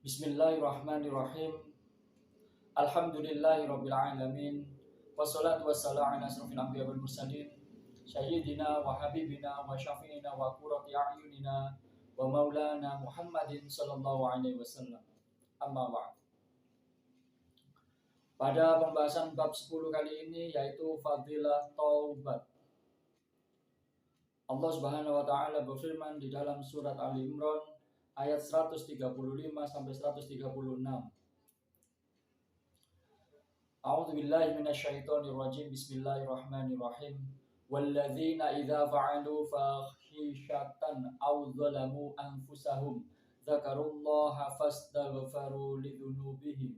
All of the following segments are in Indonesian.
Bismillahirrahmanirrahim. Alhamdulillahirabbil alamin. Wassalatu wassalamu ala asrofil anbiya wal mursalin. Sayyidina wa habibina wa syafi'ina wa qurrati a'yunina wa maulana Muhammadin sallallahu alaihi wasallam. Amma ba'd. Pada pembahasan bab 10 kali ini yaitu fadilah taubat. Allah Subhanahu wa taala berfirman di dalam surat Ali Imran ayat 135 sampai 136. A'udzu billahi minasyaitonir rajim. Bismillahirrahmanirrahim. Walladzina idza fa'alu fahishatan aw zalamu anfusahum dzakarullaha fastaghfaru lidzunubihim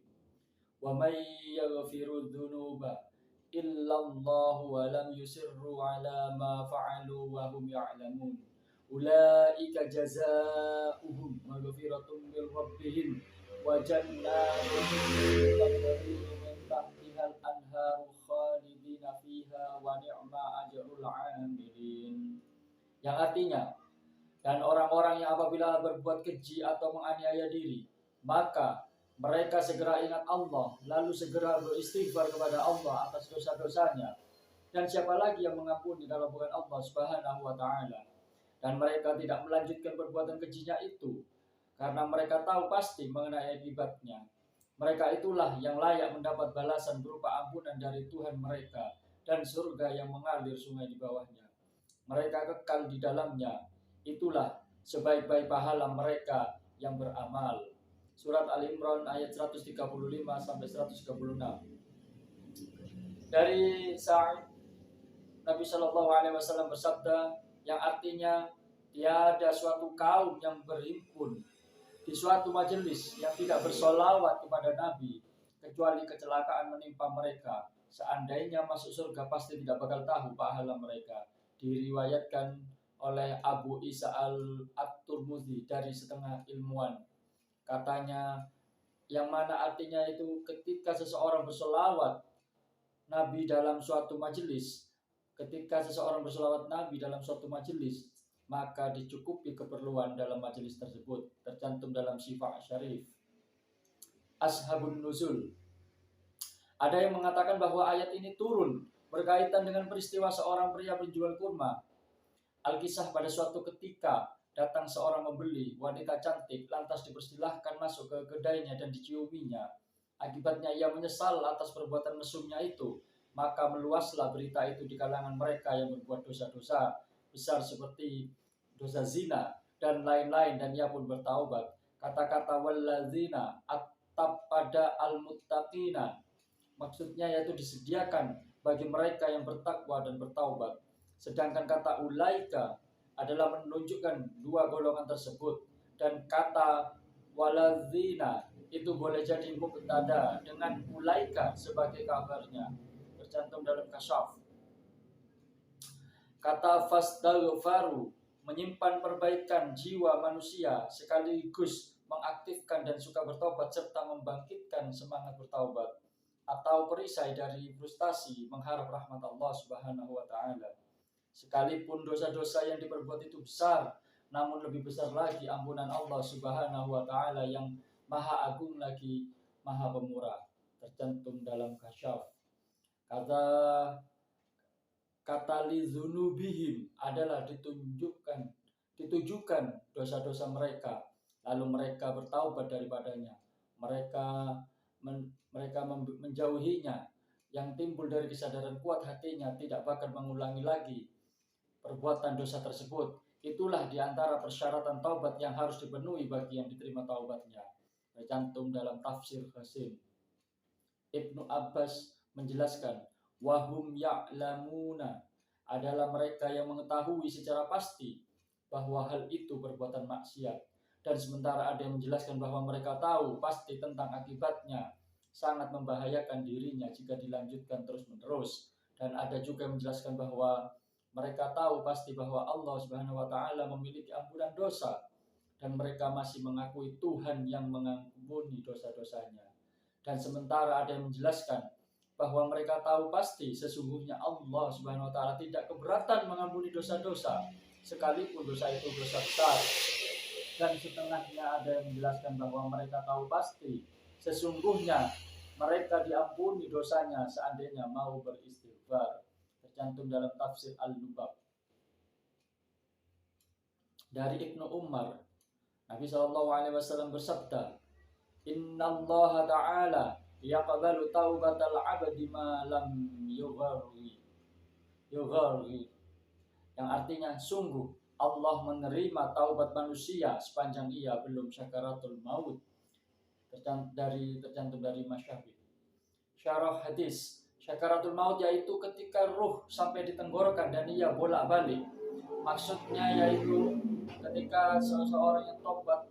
wa may yaghfiru dzunuba illallahu wa lam yusirru ala ma fa'alu wa hum ya'lamun. Ulaika jazaohum maghfiratun min rabbihim wa jannatun tajri min tahtiha al-anharu khalidina fiha wa ni'ma ajrul 'amilin. Yang artinya, dan orang-orang yang apabila berbuat keji atau menganiaya diri, maka mereka segera ingat Allah, lalu segera beristighfar kepada Allah atas dosa-dosanya. Dan siapa lagi yang mengampuni kalau bukan Allah Subhanahu wa taala? Dan mereka tidak melanjutkan perbuatan kejinya itu karena mereka tahu pasti mengenai akibatnya. Mereka itulah yang layak mendapat balasan berupa ampunan dari Tuhan mereka dan surga yang mengalir sungai di bawahnya. Mereka kekal di dalamnya. Itulah sebaik-baik pahala mereka yang beramal. Surat Al-Imran ayat 135 sampai 136. Dari Sa'id, Nabi Shallallahu alaihi wasallam bersabda, yang artinya tiada suatu kaum yang berhimpun di suatu majelis yang tidak bersolawat kepada Nabi kecuali kecelakaan menimpa mereka. Seandainya masuk surga pasti tidak bakal tahu pahala mereka. Diriwayatkan oleh Abu Isa At-Tirmidzi dari setengah ilmuwan. Katanya, yang mana artinya itu ketika seseorang bersolawat Nabi dalam suatu majelis, ketika seseorang bersolawat Nabi dalam suatu majelis, maka dicukupi keperluan dalam majelis tersebut. Tercantum dalam Syifa' Syarif. Ashabun Nuzul. Ada yang mengatakan bahwa ayat ini turun berkaitan dengan peristiwa seorang pria penjual kurma. Alkisah pada suatu ketika datang seorang membeli wanita cantik, lantas dipersilahkan masuk ke kedainya dan diciuminya. Akibatnya ia menyesal atas perbuatan mesumnya itu. Maka meluaslah berita itu di kalangan mereka yang berbuat dosa-dosa besar seperti dosa zina dan lain-lain, dan ia pun bertaubat. Kata-kata walladzina attab pada al-muttaqina maksudnya yaitu disediakan bagi mereka yang bertakwa dan bertaubat. Sedangkan kata ulaika adalah menunjukkan dua golongan tersebut, dan kata waladzina itu boleh jadi mubtada dengan ulaika sebagai kabarnya. Tercantum dalam Kasyaf. Kata fastaghfaru menyimpan perbaikan jiwa manusia sekaligus mengaktifkan dan suka bertobat serta membangkitkan semangat bertaubat, atau perisai dari frustasi mengharap rahmat Allah Subhanahu wa taala. Sekalipun dosa-dosa yang diperbuat itu besar, namun lebih besar lagi ampunan Allah Subhanahu wa taala yang maha agung lagi maha pemurah. Tercantum dalam Kasyaf. Kata lidzunubihim adalah ditujukan dosa-dosa mereka, lalu mereka bertaubat daripadanya. Mereka menjauhinya, yang timbul dari kesadaran kuat hatinya tidak bakal mengulangi lagi perbuatan dosa tersebut. Itulah diantara persyaratan taubat yang harus dipenuhi bagi yang diterima taubatnya. Tercantum dalam tafsir Hasim. Ibnu Abbas menjelaskan, wahum ya'lamuna adalah mereka yang mengetahui secara pasti bahwa hal itu perbuatan maksiat, dan sementara ada yang menjelaskan bahwa mereka tahu pasti tentang akibatnya, sangat membahayakan dirinya jika dilanjutkan terus-menerus. Dan ada juga yang menjelaskan bahwa mereka tahu pasti bahwa Allah Subhanahu wa taala memiliki ampunan dosa, dan mereka masih mengakui Tuhan yang mengampuni dosa-dosanya. Dan sementara ada yang menjelaskan bahwa mereka tahu pasti sesungguhnya Allah Subhanahu wa taala tidak keberatan mengampuni dosa-dosa sekalipun dosa itu dosa besar. dan setengahnya ada yang menjelaskan bahwa mereka tahu pasti sesungguhnya mereka diampuni dosanya seandainya mau beristighfar. Tercantum dalam tafsir Al-Lubab. Dari Ibnu Umar, Nabi SAW bersabda, Innallaha ta'ala yaqbalu taubatal abdi ma lam yugharri. Yang artinya, sungguh Allah menerima taubat manusia sepanjang ia belum syakaratul maut. Tercantum dari Masyafi. Syarah hadis, syakaratul maut yaitu ketika ruh sampai di tenggorokan dan ia bolak-balik. Maksudnya yaitu ketika seseorang yang tobat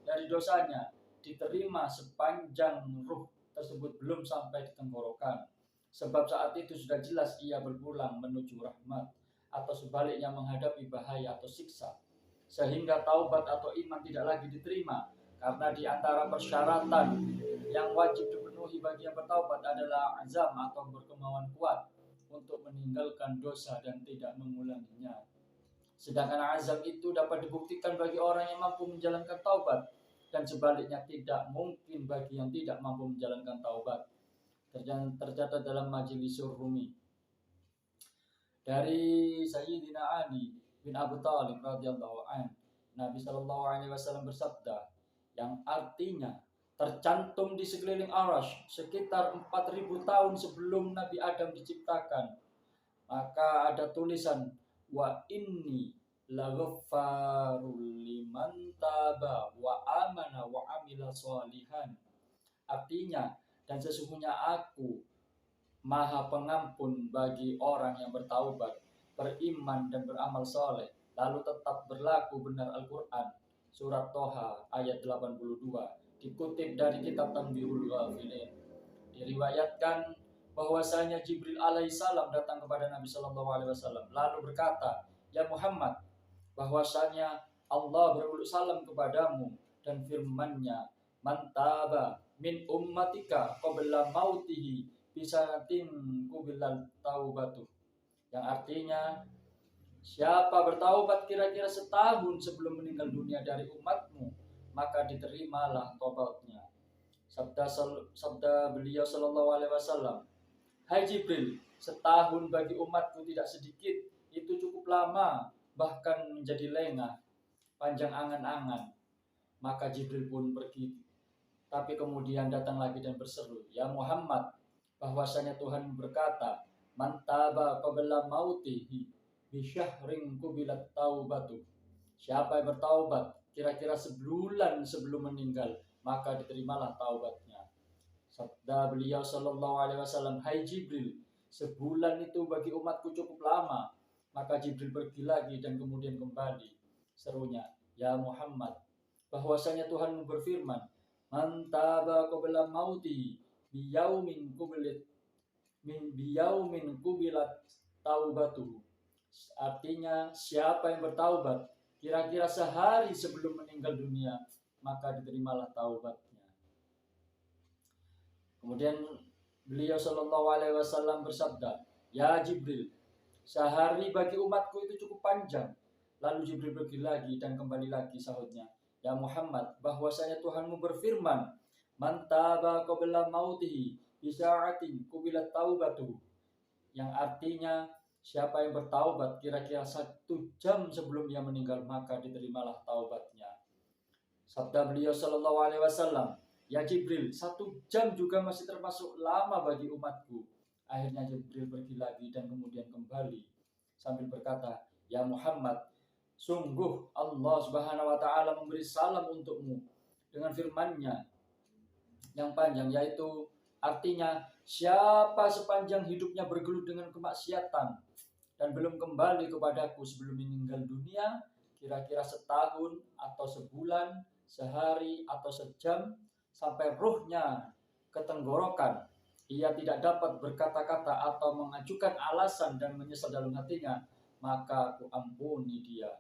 dari dosanya diterima sepanjang ruh tersebut belum sampai di tenggorokan. Sebab saat itu sudah jelas ia berpulang menuju rahmat atau sebaliknya menghadapi bahaya atau siksa. Sehingga taubat atau iman tidak lagi diterima. Karena di antara persyaratan yang wajib dipenuhi bagi yang bertaubat adalah azam atau berkemauan kuat untuk meninggalkan dosa dan tidak mengulanginya. Sedangkan azam itu dapat dibuktikan bagi orang yang mampu menjalankan taubat dan sebaliknya tidak mungkin bagi yang tidak mampu menjalankan taubat. Tercatat dalam Majlisur Rumi. Dari Sayyidina Ali bin Abi Thalib radhiyallahu anhu, Nabi sallallahu alaihi wasallam bersabda, yang artinya tercantum di sekeliling Arasy sekitar 4.000 tahun sebelum Nabi Adam diciptakan. Maka ada tulisan, wa inni laghaffarul liman taba wa amana wa amila sholihan. Artinya, dan sesungguhnya aku Maha Pengampun bagi orang yang bertaubat, beriman dan beramal soleh, lalu tetap berlaku benar Al-Quran. Surat Toha ayat 82. Dikutip dari kitab Tanbihul Ghafilin. Diriwayatkan bahwasanya Jibril alaihissalam datang kepada Nabi SAW lalu berkata, ya Muhammad, bahwasanya Allah berulang salam kepadamu dan firman-Nya, man taba min ummatika qabla mautihi bisanatin kubilal taubatu. Yang artinya, siapa bertaubat kira-kira setahun sebelum meninggal dunia dari umatmu, maka diterimalah taubatnya. Sabda beliau sallallahu alaihi wasallam, hai Jibril, setahun bagi umatku tidak sedikit, itu cukup lama, bahkan menjadi lengah, panjang angan-angan. Maka Jibril pun pergi. Tapi kemudian datang lagi dan berseru, ya Muhammad, bahwasanya Tuhan berkata, man taba qabla mautihi bi syahrin qubilat taubatu. Siapa yang bertaubat kira-kira sebulan sebelum meninggal, maka diterimalah taubatnya. Sabda beliau sallallahu alaihi wasallam, hai Jibril, sebulan itu bagi umatku cukup lama. Maka Jibril pergi lagi dan kemudian kembali. Serunya, ya Muhammad, bahwasanya Tuhan berfirman, man taba qabla mauti biyaumin kubilat taubatuhu. Artinya, siapa yang bertaubat kira-kira sehari sebelum meninggal dunia, maka diterimalah taubatnya. Kemudian beliau sallallahu alaihi wasallam bersabda, ya Jibril, sehari bagi umatku itu cukup panjang. Lalu Jibril pergi lagi dan kembali lagi, sahutnya, ya Muhammad, bahwasanya Tuhanmu berfirman, man taba qabla mautihi bi sa'atin qubilat taubatuhu. Yang artinya, siapa yang bertaubat kira-kira 1 jam sebelum ia meninggal, maka diterimalah taubatnya. Sabda beliau sallallahu alaihi wasallam, ya Jibril, 1 jam juga masih termasuk lama bagi umatku. Akhirnya Jibril pergi lagi dan kemudian kembali sambil berkata, ya Muhammad, sungguh Allah Subhanahu wa taala memberi salam untukmu dengan firman-Nya yang panjang, yaitu artinya, siapa sepanjang hidupnya bergelut dengan kemaksiatan dan belum kembali kepadaku sebelum meninggal dunia, kira-kira setahun atau sebulan, sehari atau sejam, sampai ruhnya ke tenggorokan, ia tidak dapat berkata-kata atau mengajukan alasan dan menyesal dalam hatinya, maka aku ampuni dia.